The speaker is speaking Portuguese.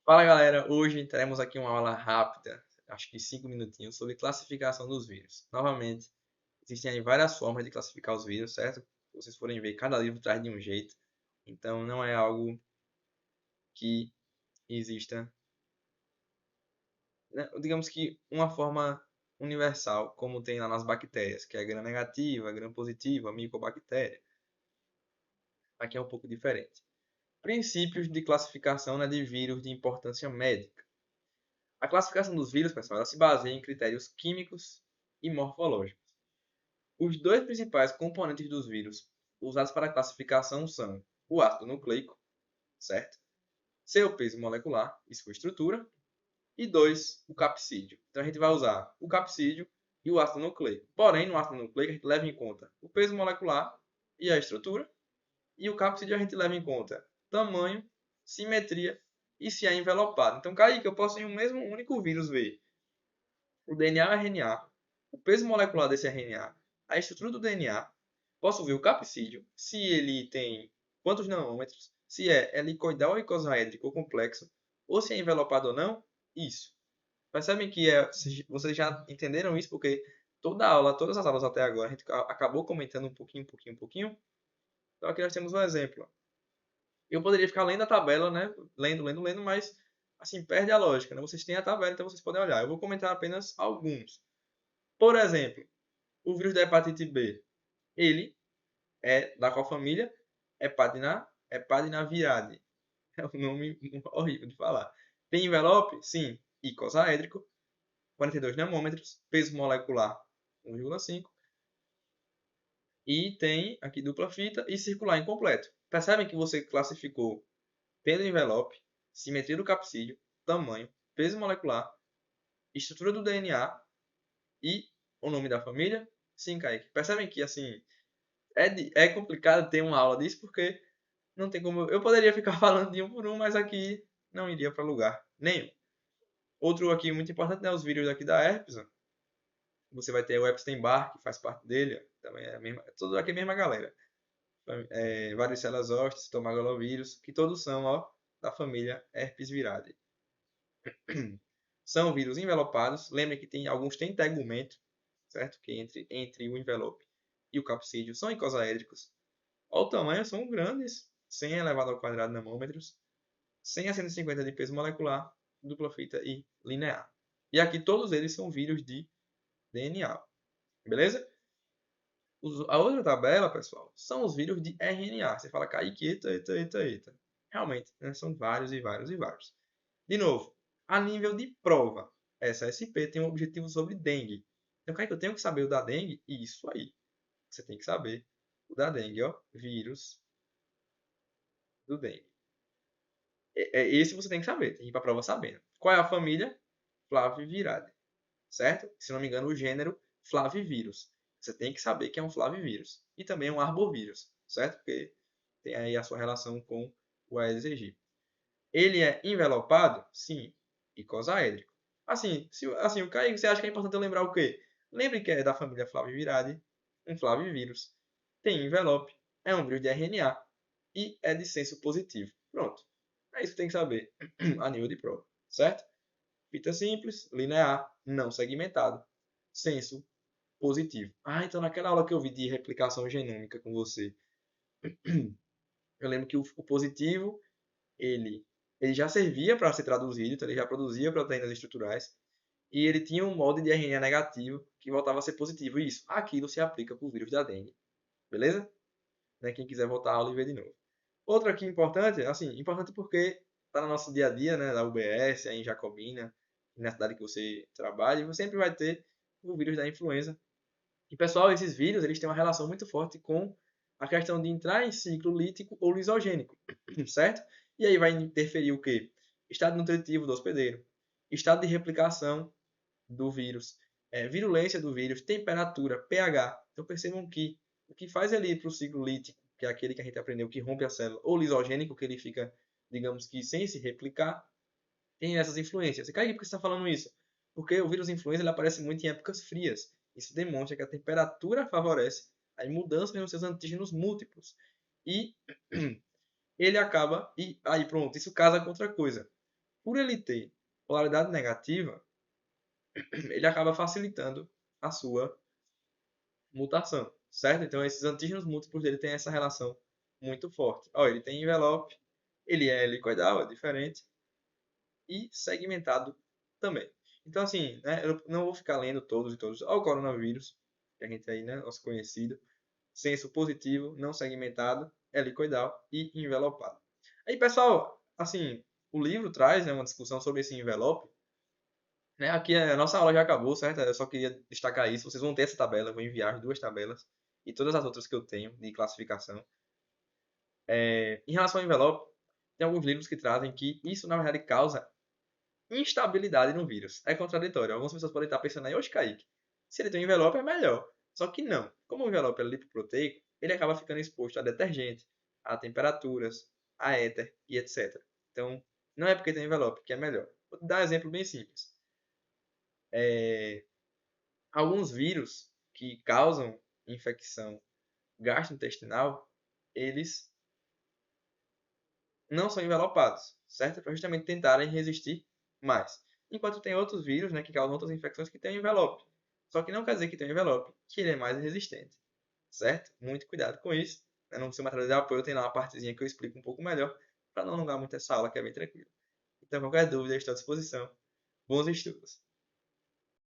Fala galera, hoje teremos aqui uma aula rápida, acho que 5 minutinhos, sobre classificação dos vírus. Novamente, existem aí várias formas de classificar os vírus, certo? Se vocês forem ver, cada livro traz de um jeito, então não é algo que exista, né, digamos que uma forma universal, como tem lá nas bactérias, que é gram-negativa, gram-positiva, micobactéria. Aqui é um pouco diferente. Princípios de classificação, né, de vírus de importância médica. A classificação dos vírus, pessoal, ela se baseia em critérios químicos e morfológicos. Os dois principais componentes dos vírus usados para a classificação são o ácido nucleico, certo? Seu peso molecular e sua estrutura. E dois, o capsídeo. Então a gente vai usar o capsídeo e o ácido nucleico. Porém, no ácido nucleico a gente leva em conta o peso molecular e a estrutura. E o capsídeo a gente leva em conta tamanho, simetria e se é envelopado. Então, Kaique, eu posso em um mesmo único vírus ver o DNA e o RNA, o peso molecular desse RNA, a estrutura do DNA, posso ver o capsídeo, se ele tem quantos nanômetros, se é helicoidal ou icosaédrico ou complexo, ou se é envelopado ou não, isso. Percebem que vocês já entenderam isso, porque toda aula, todas as aulas até agora, a gente acabou comentando um pouquinho. Então aqui nós temos um exemplo. Eu poderia ficar lendo a tabela, né? Lendo, mas assim, perde a lógica, né? Vocês têm a tabela, então vocês podem olhar. Eu vou comentar apenas alguns. Por exemplo, o vírus da hepatite B, ele é da qual família? Hepatinaviride. É um nome horrível de falar. Tem envelope? Sim. Icosaédrico, 42 nanômetros, peso molecular 1,5 e tem aqui dupla fita e circular incompleto. Percebem que você classificou pelo envelope, simetria do capsídeo, tamanho, peso molecular, estrutura do DNA e o nome da família? Sim, Kaique. Percebem que assim é complicado ter uma aula disso porque não tem como. Eu poderia ficar falando de um por um, mas aqui não iria para lugar nenhum. Outro aqui muito importante é os vírus aqui da herpes. Ó. Você vai ter o Epstein-Barr, que faz parte dele. Também é a mesma, tudo aqui é a mesma galera. Varicela zoster, citomegalovírus, que todos são ó, da família Herpes viridae. São vírus envelopados. Lembre que tem, alguns têm tegumento, certo? Que entre o envelope e o capsídeo são icosaédricos. Ao tamanho, são grandes, 100 elevado ao quadrado nanômetros, 100 a 150 de peso molecular, dupla fita e linear. E aqui todos eles são vírus de DNA, beleza? A outra tabela, pessoal, são os vírus de RNA. Você fala, Kaique, eita. Realmente, né, são vários e vários e vários. De novo, a nível de prova, essa SP tem um objetivo sobre dengue. Então, Kaique, eu tenho que saber o da dengue? Isso aí. Você tem que saber o da dengue, ó. Vírus do dengue. Esse você tem que saber, tem que ir para a prova sabendo. Qual é a família? Flaviviridae, certo? Se não me engano, o gênero Flavivírus. Você tem que saber que é um flavivírus. E também um arbovírus, certo? Porque tem aí a sua relação com o Aedes aegypti. Ele é envelopado? Sim. Icosaédrico. Assim, o Kaique, você acha que é importante eu lembrar o quê? Lembre que é da família Flaviviridae, um flavivírus. Tem envelope, é um vírus de RNA e é de senso positivo. Pronto. É isso que tem que saber a nível de prova, certo? Fita simples, linear, não segmentado, senso positivo. Ah, então naquela aula que eu vi de replicação genômica com você, eu lembro que o positivo, ele, ele já servia para ser traduzido, então ele já produzia proteínas estruturais, e ele tinha um molde de RNA negativo que voltava a ser positivo. E isso, aquilo se aplica para o vírus da dengue. Beleza? Né? Quem quiser voltar à aula e ver de novo. Outro aqui importante, assim, importante porque está no nosso dia a dia, né, da UBS, aí em Jacobina, na cidade que você trabalha, e você sempre vai ter o vírus da influenza. E, pessoal, esses vírus, eles têm uma relação muito forte com a questão de entrar em ciclo lítico ou lisogênico, certo? E aí vai interferir o quê? Estado nutritivo do hospedeiro, estado de replicação do vírus, virulência do vírus, temperatura, pH. Então percebam que o que faz ele ir para o ciclo lítico, que é aquele que a gente aprendeu que rompe a célula, ou lisogênico, que ele fica, digamos que, sem se replicar, tem essas influências. E, Kaique, por que você está falando isso? Porque o vírus influenza ele aparece muito em épocas frias. Isso demonstra que a temperatura favorece a mudança nos seus antígenos múltiplos. E ele acaba, e aí pronto, isso casa com outra coisa. Por ele ter polaridade negativa, ele acaba facilitando a sua mutação, certo? Então, esses antígenos múltiplos dele têm essa relação muito forte. Ó, ele tem envelope, ele é helicoidal, é diferente, e segmentado também. Então, assim, né, eu não vou ficar lendo todos e todos. Ó, o coronavírus, que a gente aí, né, nosso conhecido, senso positivo, não segmentado, helicoidal e envelopado. Aí, pessoal, assim, o livro traz, né, uma discussão sobre esse envelope, né? Aqui a nossa aula já acabou, certo? Eu só queria destacar isso. Vocês vão ter essa tabela, eu vou enviar as duas tabelas e todas as outras que eu tenho de classificação. Em relação ao envelope, tem alguns livros que trazem que isso, na verdade, causa instabilidade no vírus. É contraditório. Algumas pessoas podem estar pensando aí, oxe, Kaique, se ele tem um envelope é melhor. Só que não. Como o envelope é lipoproteico, ele acaba ficando exposto a detergente, a temperaturas, a éter e etc. Então, não é porque tem envelope que é melhor. Vou dar um exemplo bem simples. Alguns vírus que causam infecção gastrointestinal, eles não são envelopados, certo? Para justamente tentarem resistir mais. Enquanto tem outros vírus, né, que causam outras infecções que têm envelope. Só que não quer dizer que tem envelope, que ele é mais resistente, certo? Muito cuidado com isso. No seu material de apoio tem lá uma partezinha que eu explico um pouco melhor, para não alongar muito essa aula, que é bem tranquilo. Então, qualquer dúvida, eu estou à disposição. Bons estudos!